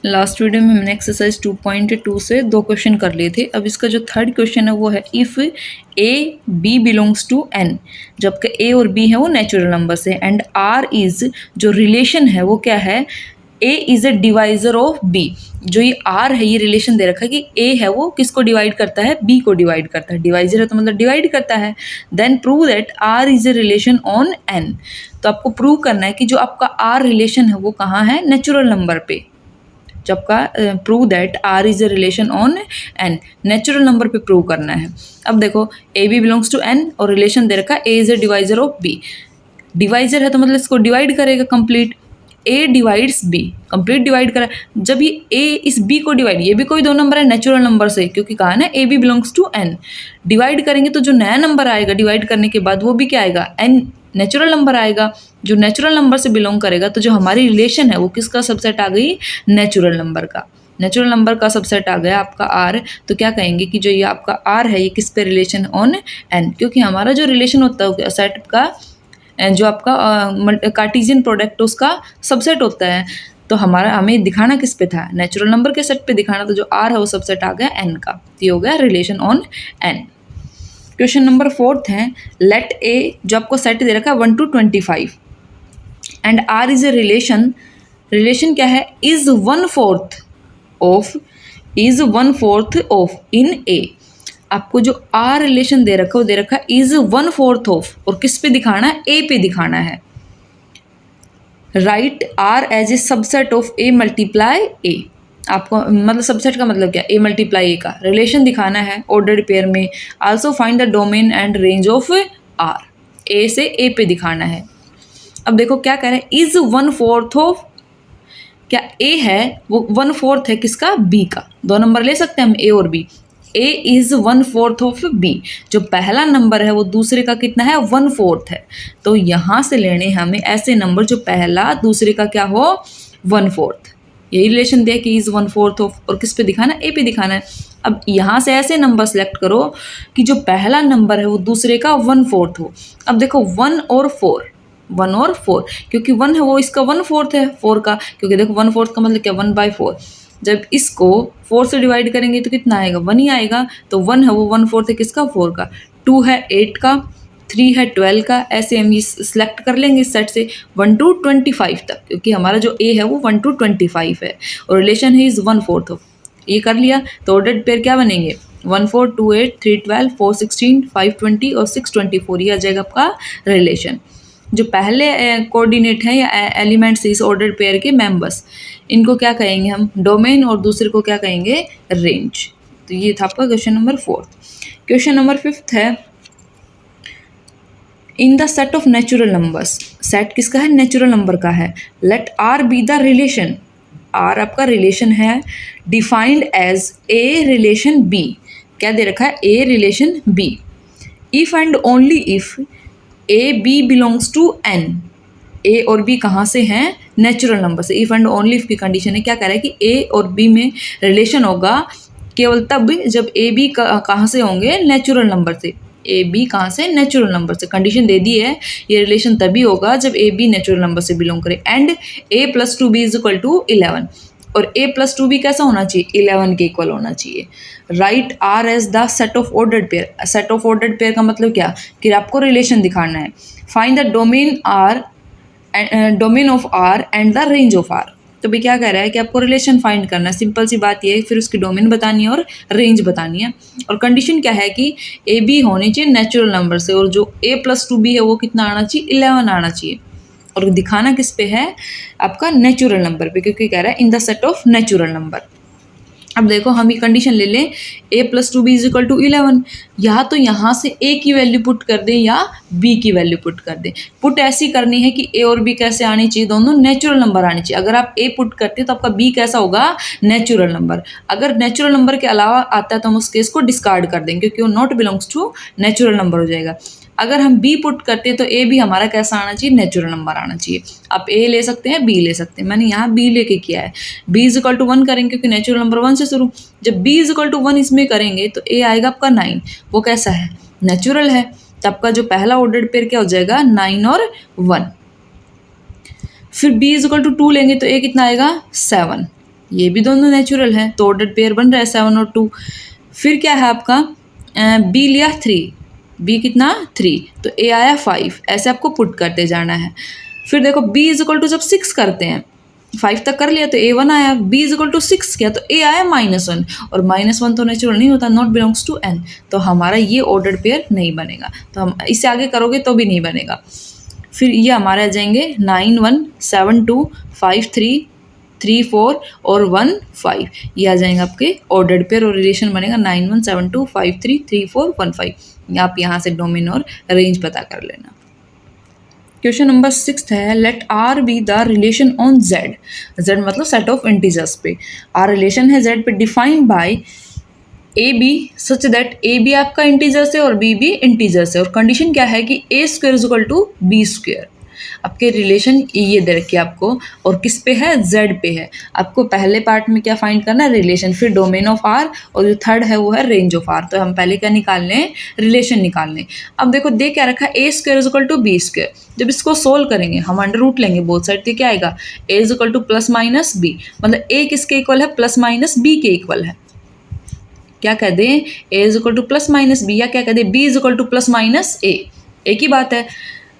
Last video में हमने exercise 2.2 से 2 क्वेश्चन कर लिए थे। अब इसका जो थर्ड क्वेश्चन है वो है if A B belongs to N, जबकि ए और बी है वो नेचुरल नंबर्स है, एंड आर इज़ जो रिलेशन है वो क्या है, A is a divisor of B. जो ये आर है, ये रिलेशन दे रखा है कि ए है वो किसको डिवाइड करता है, बी को डिवाइड करता है। डिवाइजर है तो मतलब डिवाइड करता है। Then prove that R is a relation on N. तो आपको प्रूव करना है कि जो आपका आर रिलेशन है वो कहाँ है, नेचुरल नंबर पे। जब का prove that R is a relation on N, natural number पे प्रूव करना है। अब देखो A B belongs to N और रिलेशन दे रखा है A is a divisor of B. Divisor है तो मतलब इसको डिवाइड करेगा complete. A divides B, complete divide करा। जब ये ए इस बी को डिवाइड, ये भी कोई दो नंबर है नेचुरल नंबर से, क्योंकि कहा ना A B belongs to N, divide करेंगे तो जो नया नंबर आएगा डिवाइड करने के बाद वो भी क्या आएगा, एन नेचुरल नंबर आएगा। जो नेचुरल नंबर से बिलोंग करेगा तो जो हमारी रिलेशन है वो किसका सबसेट आ गई, नेचुरल नंबर का। नेचुरल नंबर का सबसेट आ गया आपका आर। तो क्या कहेंगे कि जो ये आपका आर है ये किस पे रिलेशन ऑन एन, क्योंकि हमारा जो रिलेशन होता है सेट का, जो आपका कार्टेशियन प्रोडक्ट उसका सबसेट होता है। तो हमारा हमें दिखाना किस पे था, नेचुरल नंबर के सेट पे दिखाना। तो जो आर है वो सबसेट आ गया एन का, तो ये हो गया relation on N. Question number 4 है, लेट ए, जो आपको सेट दे रखा है 1 to 25 and R is a relation. Relation क्या है, is 1/4 of, is 1/4 of in A. आपको जो आर रिलेशन दे रखा है वो दे रखा है इज 1/4 ऑफ, और किस पे दिखाना है, ए पे दिखाना है। Right R as a subset of A multiply A. आपको मतलब सबसेट का मतलब क्या, ए मल्टीप्लाई ए का रिलेशन दिखाना है ऑर्डर्ड पेयर में। Also find the domain and range of R, A से ए पे दिखाना है। अब देखो क्या कह रहे हैं, इज 1/4 ऑफ, क्या ए है वो 1/4 है किसका, बी का। दो नंबर ले सकते हैं हम, ए और B. A is 1/4 of B, जो पहला नंबर है वो दूसरे का कितना है, 1/4 है। तो यहाँ से लेने हमें ऐसे नंबर जो पहला दूसरे का क्या हो, 1/4। यही रिलेशन दिया कि इज 1/4 ऑफ, और किस पे दिखाना है, ए पे दिखाना है। अब यहाँ से ऐसे नंबर सेलेक्ट करो कि जो पहला नंबर है वो दूसरे का 1/4 हो। अब देखो 1 और 4, 1 और 4, क्योंकि 1 है वो इसका 1/4 है 4 का, क्योंकि देखो 1/4 का मतलब क्या, 1/4। जब इसको 4 से डिवाइड करेंगे तो कितना आएगा, 1 ही आएगा। तो 1 है वो 1/4 है किसका, 4 का। 2 है 8 का, 3 है 12 का। ऐसे हम ये सिलेक्ट कर लेंगे इस सेट से 1 to 25 तक, क्योंकि हमारा जो ए है वो 1 to 25 है और रिलेशन है इज 1/4 ऑफ। ये कर लिया तो ऑर्डर्ड पेयर क्या बनेंगे, 1 4 2 8 3 12 4 16 5 20 और 6 24। ये आ जाएगा आपका रिलेशन। जो पहले कोऑर्डिनेट है या एलिमेंट्स इस ऑर्डर पेयर के मेंबर्स, इनको क्या कहेंगे हम, डोमेन, और दूसरे को क्या कहेंगे, रेंज। तो ये था आपका क्वेश्चन नंबर 4। क्वेश्चन नंबर 5 है, in the set of natural numbers, set किसका है, नेचुरल नंबर का है। Let R be the relation, R आपका रिलेशन है, defined as A relation B. क्या दे रखा है, A relation B. If and only if A B belongs to N, A और बी कहाँ से हैं, नेचुरल नंबर से। इफ एंड ओनली इफ की कंडीशन है, क्या कह रहा है कि ए और बी में रिलेशन होगा केवल तब जब ए बी कहाँ से होंगे, नेचुरल नंबर से। ए बी कहाँ से, नेचुरल नंबर से। कंडीशन दे दी है, ये रिलेशन तभी होगा जब ए बी नेचुरल नंबर से बिलोंग करे। And A plus 2b is equal to 11, और a प्लस 2b कैसा होना चाहिए, 11 के इक्वल होना चाहिए। Right R as the set of ordered pair. Set of ordered pair का मतलब क्या, कि आपको रिलेशन दिखाना है। Find the domain R, domain of R and the range of R. तो भी क्या कह रहा है कि आपको रिलेशन फाइंड करना है, सिंपल सी बात ये है। फिर उसकी डोमेन बतानी है और रेंज बतानी है। और कंडीशन क्या है कि ए बी होनी चाहिए नेचुरल नंबर से, और जो a प्लस 2b है वो कितना आना चाहिए, 11 आना चाहिए। और दिखाना किस पे है, आपका नेचुरल नंबर पे, क्योंकि कह रहा है in the set of natural number. अब देखो हम ये कंडीशन ले लें, a plus 2b is equal to 11। या तो यहाँ से a की वैल्यू पुट कर दें या b की वैल्यू पुट कर दें। पुट ऐसी करनी है कि a और b कैसे आनी चाहिए, दोनों नेचुरल नंबर आनी चाहिए। अगर आप a पुट करते हैं तो आपका b कैसा होगा, नेचुरल नंबर। अगर नेचुरल नंबर के अलावा आता है तो हम उस केस को डिस्कार्ड कर देंगे, क्योंकि वो not belongs to natural number हो जाएगा। अगर हम b पुट करते हैं तो a भी हमारा कैसा आना चाहिए, नेचुरल नंबर आना चाहिए। आप a ले सकते हैं, b ले सकते हैं। मैंने यहाँ b लेके किया है। b इज इक्वल टू 1 करेंगे क्योंकि नेचुरल नंबर 1 से शुरू। जब b इज इक्वल टू 1 इसमें करेंगे तो a आएगा आपका 9। वो कैसा है, नेचुरल है। तो आपका जो पहला ऑर्डर्ड पेयर क्या हो जाएगा, 9 और 1। फिर b इज इक्वल टू 2 लेंगे तो a कितना आएगा, 7। ये भी दोनों नेचुरल है, तो ऑर्डर्ड पेयर बन रहा है 7 और 2। फिर क्या है आपका, बी लिया 3, बी कितना 3, तो ए आया 5, ऐसे आपको पुट करते जाना है। फिर देखो बी इज इक्वल टू जब 6 करते हैं, 5 तक कर लिया तो ए 1 आया, बी इज इक्वल टू 6 किया तो ए आया -1, और -1 तो नेचुरल नहीं होता, नॉट बिलोंग्स टू एन, तो हमारा ये ऑर्डर्ड पेयर नहीं बनेगा। तो हम इससे आगे करोगे तो भी नहीं बनेगा। फिर ये हमारे आ जाएंगे 9 1 7 2 5 3 3 4 और 1 5, ये आ जाएंगे आपके ऑर्डर्ड पेयर, और रिलेशन बनेगा 9 1 7 2 5 3 3 4 1 5। आप यहाँ से डोमेन और रेंज पता कर लेना। क्वेश्चन नंबर 6 है, let R be the relation on Z. Z मतलब सेट ऑफ इंटीजर्स पे, आर रिलेशन है जेड पे defined by A B such that A B आपका इंटीजर से और बी भी इंटीजर से, और कंडीशन क्या है कि A square is equal to B square. आपके रिलेशन ये दे रखी है आपको, और किस पे है, जेड पे है। आपको पहले पार्ट में क्या फाइंड करना है, रिलेशन, फिर डोमेन ऑफ आर, और जो थर्ड है वो है रेंज ऑफ आर। तो हम पहले क्या निकाल लें, रिलेशन निकाल लें। अब देखो दे क्या रखा है, A square is equal to B square. जब इसको सोल्व करेंगे हम अंडर रूट लेंगे बोथ साइड, तो क्या आएगा, A is equal to plus minus B, मतलब ए किसके इक्वल है, प्लस माइनस बी के इक्वल है। क्या कह दें, A is equal to plus minus B, या क्या कह दें, B is equal to plus minus A, एक ही बात है।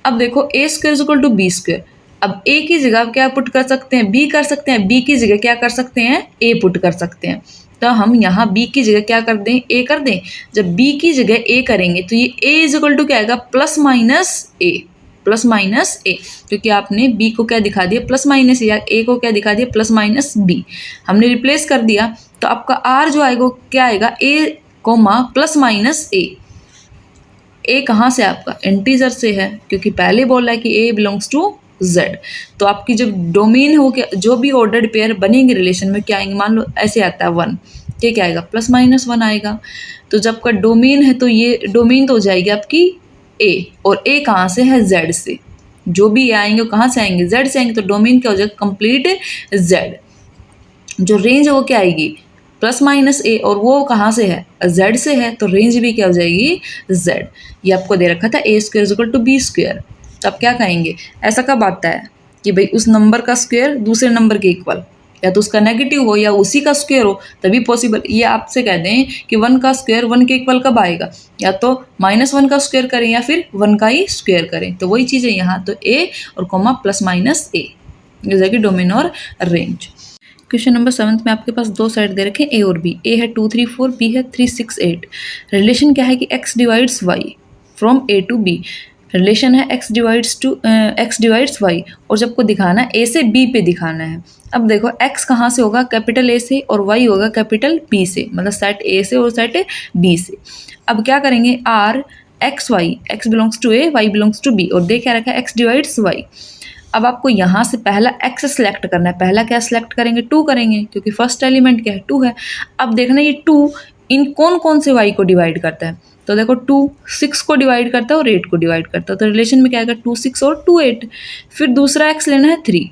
अब देखो ए square is equal to B square, अब ए की जगह क्या पुट कर सकते हैं, बी कर सकते हैं, बी की जगह क्या कर सकते हैं, ए पुट कर सकते हैं। तो हम यहाँ बी की जगह क्या कर दें, ए कर दें। जब बी की जगह ए करेंगे तो ये ए इज इक्वल टू क्या आएगा, प्लस माइनस ए, प्लस माइनस ए, क्योंकि आपने बी को क्या दिखा दिया, प्लस माइनस, या ए को क्या दिखा दिया, प्लस माइनस बी, हमने रिप्लेस कर दिया। तो आपका आर जो आएगा क्या आएगा, ए कोमा प्लस माइनस ए। ए कहाँ से, आपका इंटीजर से है, क्योंकि पहले बोला है कि ए बिलोंग्स टू जेड। तो आपकी जब डोमेन हो के जो भी ऑर्डर्ड पेयर बनेंगे रिलेशन में क्या आएंगे, मान लो ऐसे आता है 1, ये क्या आएगा, प्लस माइनस 1 आएगा। तो जब का डोमेन है तो ये डोमेन तो हो जाएगी आपकी ए, और ए कहाँ से है, जेड से। जो भी ए आएंगे वो कहाँ से आएंगे, जेड से आएंगे, तो डोमेन क्या हो जाएगा, कंप्लीट जेड। जो रेंज है वो क्या आएगी, प्लस माइनस ए, और वो कहाँ से है, जेड से है, तो रेंज भी क्या हो जाएगी, जेड। ये आपको दे रखा था A square is equal to B square. तो आप क्या कहेंगे, ऐसा कब आता है कि भाई उस नंबर का स्क्वायर दूसरे नंबर के इक्वल, या तो उसका नेगेटिव हो या उसी का स्क्वायर हो, तभी पॉसिबल। ये आपसे कह दें कि 1 का स्क्वायर 1 के इक्वल कब आएगा, या तो -1 का स्क्वायर करें या फिर 1 का ही स्क्वायर करें। तो वही चीज़ है यहाँ, तो ए और कॉमा प्लस माइनस ए, जैसे कि डोमेन और रेंज। क्वेश्चन नंबर 7 में आपके पास दो साइड दे रखे हैं ए और बी, ए है 2 3 4, बी है 3 6 8। रिलेशन क्या है कि x divides y from A to B. Relation है x डिवाइड्स y, और जब को दिखाना है ए से बी पे दिखाना है। अब देखो x कहाँ से होगा, कैपिटल ए से, और y होगा कैपिटल बी से, मतलब सेट ए से और सेट बी से। अब क्या करेंगे, R X Y, X belongs to A, Y belongs to B, और दे क्या रखा है, x डिवाइड्स y। अब आपको यहाँ से पहला x सेलेक्ट करना है। पहला क्या सेलेक्ट करेंगे, 2 करेंगे, क्योंकि फर्स्ट एलिमेंट क्या है, 2 है। अब देखना ये 2 इन कौन कौन से y को डिवाइड करता है, तो देखो 2 6 को डिवाइड करता है और 8 को डिवाइड करता है। तो रिलेशन में क्या आएगा, 2 6 और 2 8। फिर दूसरा x लेना है 3,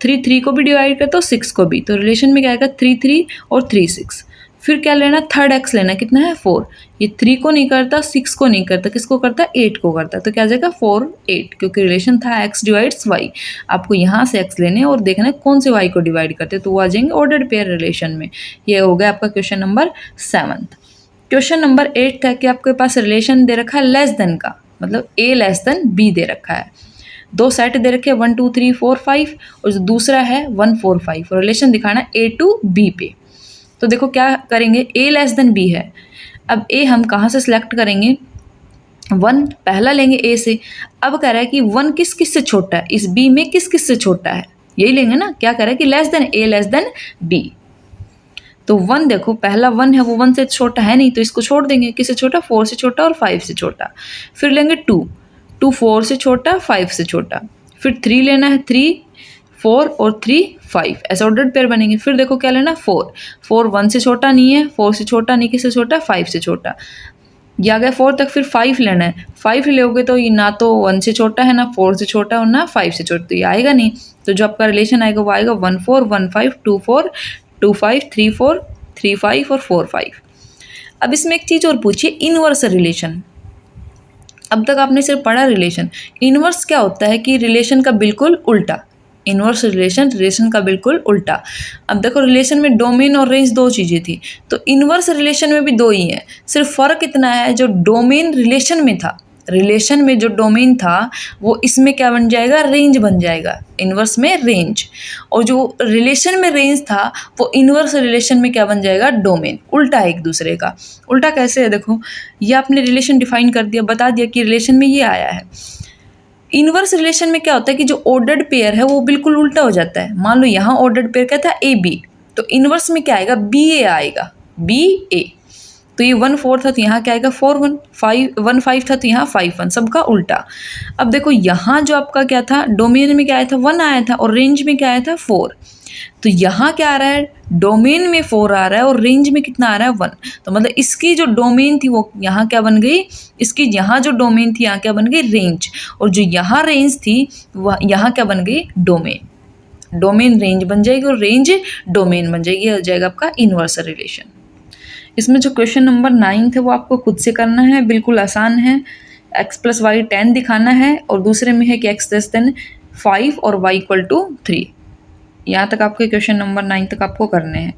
3 को भी डिवाइड करता है और 6 को भी, तो रिलेशन में क्या आएगा, 3 3 और 3 6। फिर क्या लेना, थर्ड x लेना, कितना है 4। ये 3 को नहीं करता, 6 को नहीं करता, किसको करता है, 8 को करता है। तो क्या आ जाएगा 4 8, क्योंकि रिलेशन था x डिवाइड्स y। आपको यहाँ से x लेने और देखना है कौन से y को डिवाइड करते हैं, तो वो आ जाएंगे ऑर्डर्ड पेयर रिलेशन में। ये हो गया आपका क्वेश्चन नंबर 7। क्वेश्चन नंबर 8 था कि आपके पास रिलेशन दे रखा है लेस देन का, मतलब a लेस देन b दे रखा है। दो सेट दे रखे 1 2 3 4 5, और जो दूसरा है 1 4 5, और रिलेशन दिखाना है a टू b पे। तो देखो क्या करेंगे, a लेस देन b है। अब a हम कहाँ से सिलेक्ट करेंगे, 1 पहला लेंगे a से। अब कह रहा है कि 1 किस किस से छोटा है, इस b में किस किस से छोटा है, यही लेंगे ना। क्या कह रहा है कि less than a less than b। तो 1 देखो पहला 1 है, वो 1 से छोटा है नहीं, तो इसको छोड़ देंगे। किससे छोटा, 4 से छोटा और 5 से छोटा। फिर लेंगे 2 4 से छोटा 5 से छोटा। फिर 3 लेना है, 3 4 और 3 5, ऐसे ऑर्डर्ड पेयर बनेंगे। फिर देखो क्या लेना, 4 1 से छोटा नहीं है, 4 से छोटा नहीं, किससे छोटा, 5 से छोटा। ये आ गया 4 तक। फिर 5 लेना है, 5 लोगे तो ये ना तो 1 से छोटा है, ना 4 से छोटा और ना 5 से छोटा, तो ये आएगा नहीं। तो जो आपका रिलेशन आएगा वो आएगा 1 4 1 5 2 4 2 5 3 4 3 5 और 4 5। अब इसमें एक चीज़ और पूछिए, इनवर्स रिलेशन। अब तक आपने सिर्फ पढ़ा रिलेशन, इनवर्स क्या होता है कि रिलेशन का बिल्कुल उल्टा। इनवर्स रिलेशन, रिलेशन का बिल्कुल उल्टा। अब देखो रिलेशन में डोमेन और रेंज दो चीज़ें थी, तो इनवर्स रिलेशन में भी दो ही हैं, सिर्फ फ़र्क इतना है जो डोमेन रिलेशन में था, रिलेशन में जो डोमेन था वो इसमें क्या बन जाएगा, रेंज बन जाएगा, इनवर्स में रेंज, और जो रिलेशन में रेंज था वो इनवर्स रिलेशन में क्या बन जाएगा, डोमेन। उल्टा है एक दूसरे का। उल्टा कैसे है, देखो ये आपने रिलेशन डिफाइन कर दिया, बता दिया कि रिलेशन में ये आया है। इनवर्स रिलेशन में क्या होता है कि जो ऑर्डर्ड पेयर है वो बिल्कुल उल्टा हो जाता है। मान लो यहाँ ऑर्डर्ड पेयर क्या था, ए बी, तो इनवर्स में क्या आएगा, बी ए आएगा, बी ए। तो ये 1-4 था तो यहाँ क्या आएगा 4-1, 1-5 था तो यहाँ 5-1, सबका उल्टा। अब देखो यहाँ जो आपका क्या था, डोमेन में क्या आया था, 1 आया था, और रेंज में क्या आया था, 4। तो यहाँ क्या आ रहा है, डोमेन में 4 आ रहा है और रेंज में कितना आ रहा है, 1। तो मतलब इसकी जो डोमेन थी वो यहाँ क्या बन गई, इसकी यहाँ जो डोमेन थी यहाँ क्या बन गई, रेंज, और जो यहाँ रेंज थी वह यहाँ क्या बन गई, डोमेन। डोमेन रेंज बन जाएगी और रेंज डोमेन बन जाएगी, हो जाएगा आपका इनवर्स रिलेशन। इसमें जो क्वेश्चन नंबर 9 है वो आपको खुद से करना है, बिल्कुल आसान है। x + y 10 दिखाना है, और दूसरे में है कि x < 5 और y = 3। यहाँ तक आपके क्वेश्चन नंबर 9 तक आपको करने हैं।